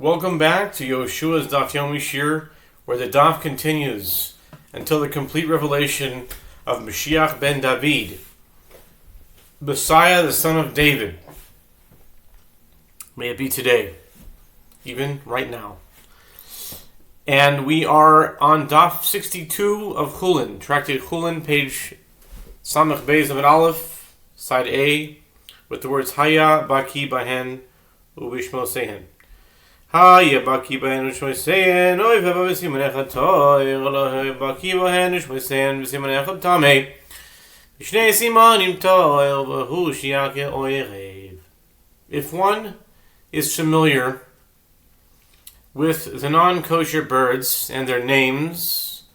Welcome back to Yehoshua's Daf Yomi Shiur, where the Daf continues until the complete revelation of Mashiach ben David, Messiah, the son of David. May it be today, even right now. And we are on Daf 62 of Chullin, Tractate Chullin, page Samech Beis of Aleph, side A, with the words Haya Baki Bahen Ubishmo Sehen. Haya Baki Bahen Ubishmo Sehen, Oy Veba V'Simanecha Toir, Elohe Baki Bahen Ubishmo Sehen, V'Simanecha Tameh, V'Shnei Simanim Toir, V'Hu Shiake Oirev. If one is familiar with the non-kosher birds and their names,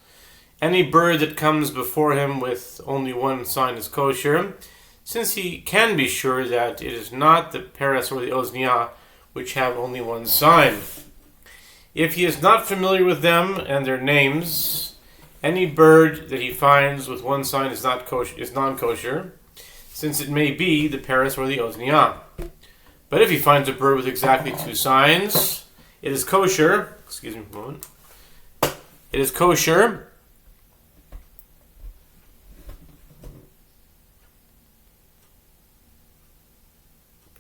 any bird that comes before him with only one sign is kosher, since he can be sure that it is not the Paras or the Ozniah which have only one sign. If he is not familiar with them and their names, any bird that he finds with one sign is non-kosher, since it may be the Paras or the Ozniah. But if he finds a bird with exactly two signs, it is kosher. Excuse me for a moment. It is kosher,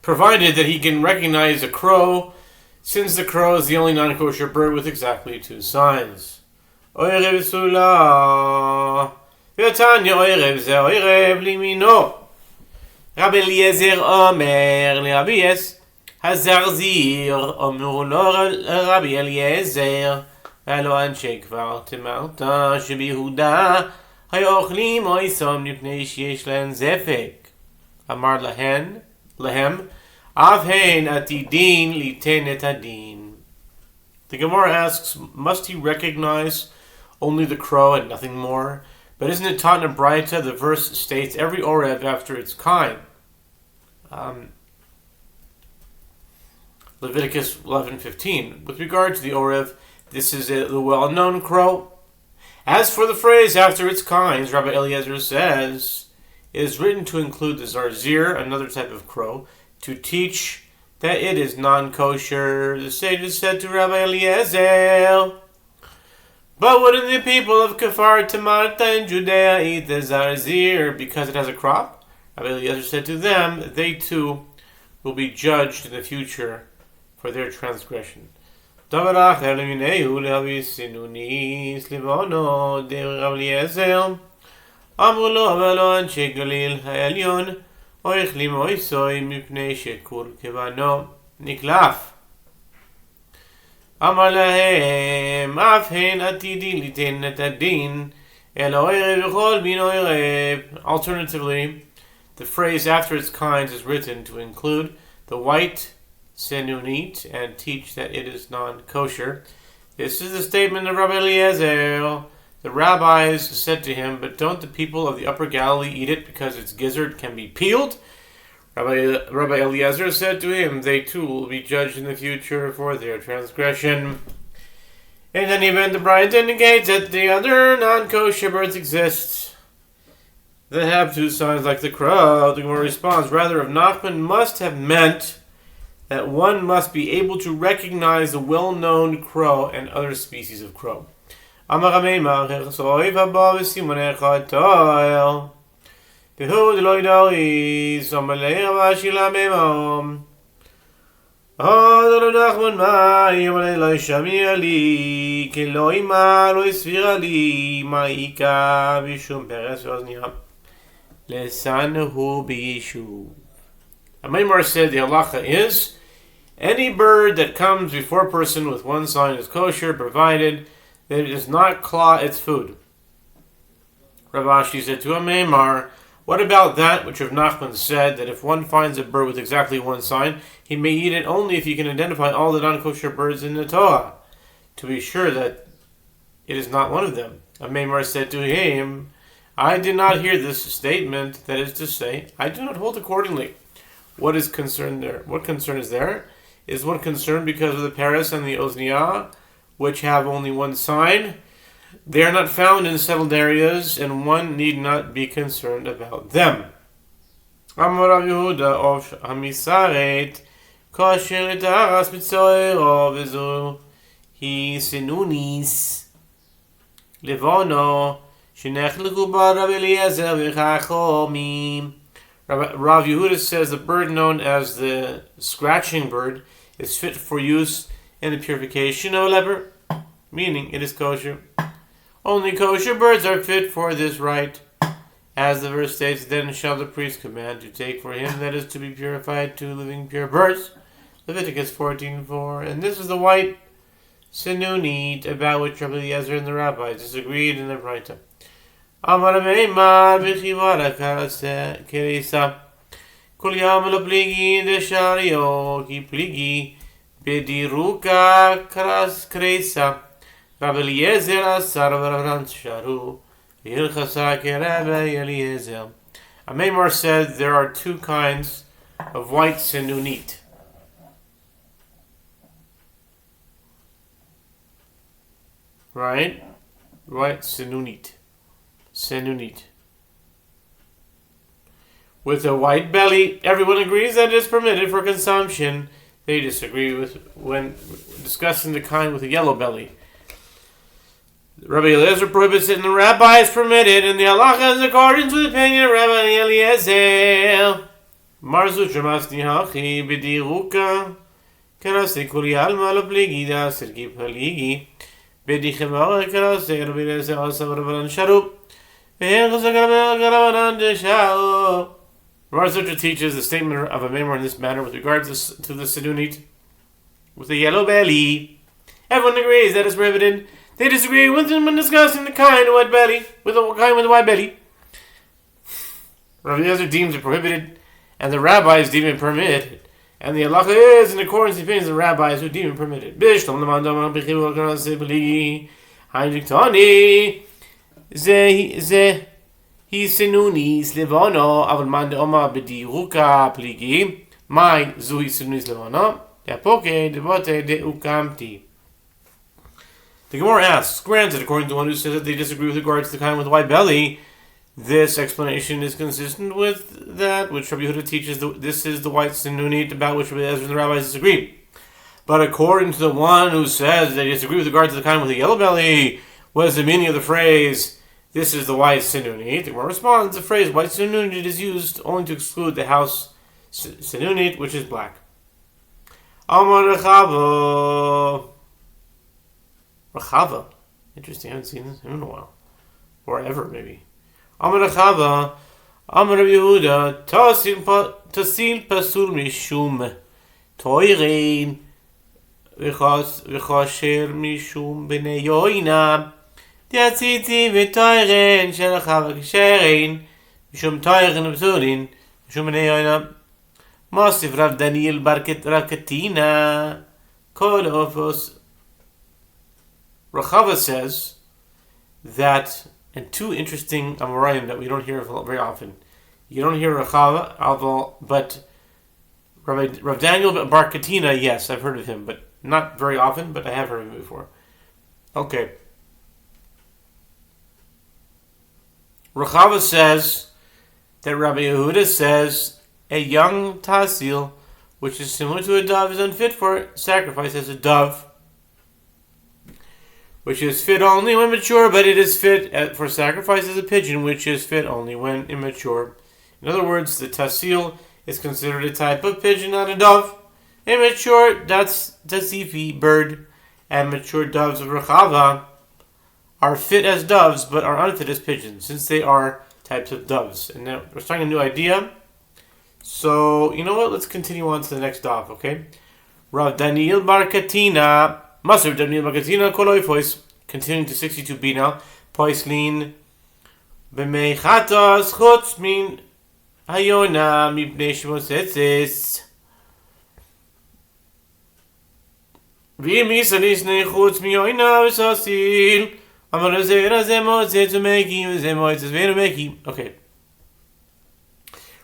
provided that he can recognize a crow, since the crow is the only non-kosher bird with exactly two signs. Oirev Sula, V'Tanya Oirev Ze Oirev Limino. Rabbi Eliezer Omer Rabbi Yes Hazarzir Omer Lo Rabbi Eliezer V'Lo Anshe Kvar Temarta Shebihuda Hayochlim Oisom Nipnei Sheyesh Len Zefek. Amar Lahem Avhein Atidin Liten Et Adin. The Gemara asks, must he recognize only the crow and nothing more? But isn't it taught in a Braita? The verse states every orev after its kind. Leviticus 11:15. With regard to the orev, this is the well-known crow. As for the phrase after its kinds, Rabbi Eliezer says, it is written to include the zarzir, another type of crow, to teach that it is non-kosher. The sages said to Rabbi Eliezer, but wouldn't the people of Kfar Tamarta in Judea eat the zarzir because it has a crop? Rabbi Eliezer said to them, they too will be judged in the future for their transgression. Davarach elimineu le'avisinuni slivono de Rabbi Eliezer אמרו לו, אבל לא אנשי גליל העליון, או החלימו איסוי מפני שכור כבנו נקלף. אמר להם, אף הן עתידי ליתן את הדין, אלא ערב וכל בין ערב. Alternatively, the phrase after its kinds is written to include the white senunit and teach that it is non-kosher. This is the statement of Rabbi Eliezer. The rabbis said to him, but don't the people of the Upper Galilee eat it because its gizzard can be peeled? Rabbi Eliezer said to him, they too will be judged in the future for their transgression. In any event, the Braita indicates that the other non-kosher birds exist that have two signs like the crow. The Gemara responds, rather, if Nachman must have meant that one must be able to recognize the well-known crow and other species of crow. Amar Ameimah Chersoy V'Bo V'Simanecha Toir Behud Lo Yidaris Amalei Ravashi Lameimah Adar Nachman Mai Amalei Lo Yishamir Li Ki Lo Ima Lo Yisvira Li Ma'ika V'Shum Peres V'Ozniah Lesanuhu B'Yishuv. Ameimah said the halacha is any bird that comes before a person with one sign is kosher, provided that it does not claw its food. Rav Ashi said to Ameimar, what about that which Rav Nachman said, that if one finds a bird with exactly one sign, he may eat it only if he can identify all the non-kosher birds in the Torah, to be sure that it is not one of them. Ameimar said to him, I did not hear this statement, that is to say, I do not hold accordingly. What is concern there? What concern is there? Is one concerned because of the Paras and the Ozniah, which have only one sign? They are not found in settled areas, and one need not be concerned about them. Amar Rav Yehuda of Hamisaret kosher l'tachas mitzoiro v'zu hi sinunis levono shenechleku bar Rabbi Eliezer v'chachomim. Rav Yehuda says the bird known as the scratching bird is fit for use in the purification of a leper, meaning it is kosher. Only kosher birds are fit for this rite. As the verse states, then shall the priest command to take for him that is to be purified 2 living pure birds. Leviticus 14:4. And this is the white sinunit about which Rabbi Eliezer and the rabbis disagreed in the Braita. Amar Meimar b'chivara keresa kol yam lo pligi deshario ki pligi bediruka karas keresa Rabbi Eliezer asar v'ravran sharu v'hilchasa keRabbi Eliezer. Meimar said there are 2 kinds of white sinunit. Right? White sinunit. With a white belly, everyone agrees that it is permitted for consumption. They disagree with when discussing the kind with a yellow belly. Rabbi Eliezer prohibits it and the rabbis permit it, and the halacha is in accordance with the opinion of Rabbi Eliezer. Marzutra masni hachi b'diruka karase kuli alma lo pligi da sirki paligi b'dichemara karase Rabbi Eliezer asa v'ravaran sharu. Marzutra teaches the statement of a Meimar in this manner with regards to the sinunit with a yellow belly. Everyone agrees that it's prohibited. They disagree with him when discussing the kind of white belly, with the kind with the white belly. Rabbi Eliezer deems it prohibited, and the rabbis deem it permitted. And the halacha is in accordance with the opinions of the rabbis who deem it permitted. Ze hi sinunis levono aval man de oma bediruka pligi mai zu hi sinunis levono de poke de bote de ukamti. The Gemara asks, granted, according to one who says that they disagree with regards to the kind with white belly, this explanation is consistent with that which Rabbi Yehuda teaches. This is the white sinunit about which Rabbi Eliezer and the rabbis disagree. But according to the one who says they disagree with regards to the kind with the yellow belly, what is the meaning of the phrase, this is the white sinunit? The Gemara responds, the phrase white sinunit is used only to exclude the house sinunit, which is black. Amar Rechava. Interesting, I haven't seen this in a while. Or ever, maybe. Amar Rechava, Amar Rabbi Yehuda, Tasil pasul mishum toirein v'chosher mishum b'nei yoina Tiatzitzi v'toirein shel Rechava ksherein mishum toirein v'psulin mishum b'nei yoina Mosif Rav Daniel bar Katina kol ofos. Rechava says that, and 2 interesting Amoraim that we don't hear very often. You don't hear Rechava, but Rav Daniel bar Katina, yes, I've heard of him, but not very often, but I have heard of him before. Okay. Rechava says that Rabbi Yehuda says a young tasil, which is similar to a dove, is unfit for sacrifice as a dove, which is fit only when mature, but it is fit for sacrifice as a pigeon, which is fit only when immature. In other words, the tasil is considered a type of pigeon, not a dove. Immature, that's tasifi, bird, and mature doves of Rechava are fit as doves, but are unfit as pigeons, since they are types of doves. And now we're starting a new idea. So, you know what? Let's continue on to the next daf, okay? Rav Daniel bar Katina, Maser Daniel bar Katina, koloi fois, continuing to 62b now. Poislin, b'mei chatos, chutz min hayona, mipnei shmosetzes. V'im yisanisnei chutz mi yoina v'sasil. Amar zera zemotzetz v'meki, v'zemotzes v'meki. Okay.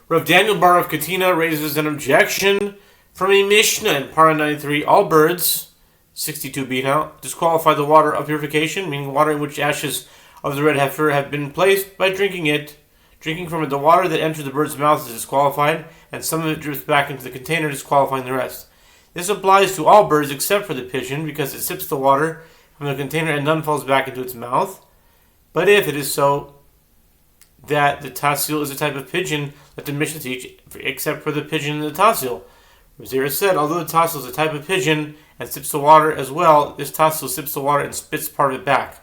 Rav Daniel bar of Katina raises an objection from a Mishnah in Para 93. All birds, 62b now, disqualify the water of purification, meaning water in which ashes of the red heifer have been placed by drinking it. Drinking from it, the water that enters the bird's mouth is disqualified, and some of it drips back into the container, disqualifying the rest. This applies to all birds except for the pigeon because it sips the water from the container and none falls back into its mouth. But if it is so that the tassil is a type of pigeon, let the Mishnah teach except for the pigeon and the tassil. Zera said, although the tassil is a type of pigeon and sips the water as well, this tassil sips the water and spits part of it back.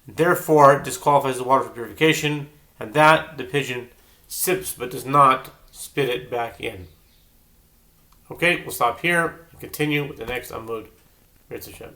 Therefore, it disqualifies the water for purification, and that the pigeon sips but does not spit it back in. Okay, we'll stop here and continue with the next Amud. Ritz Hashem.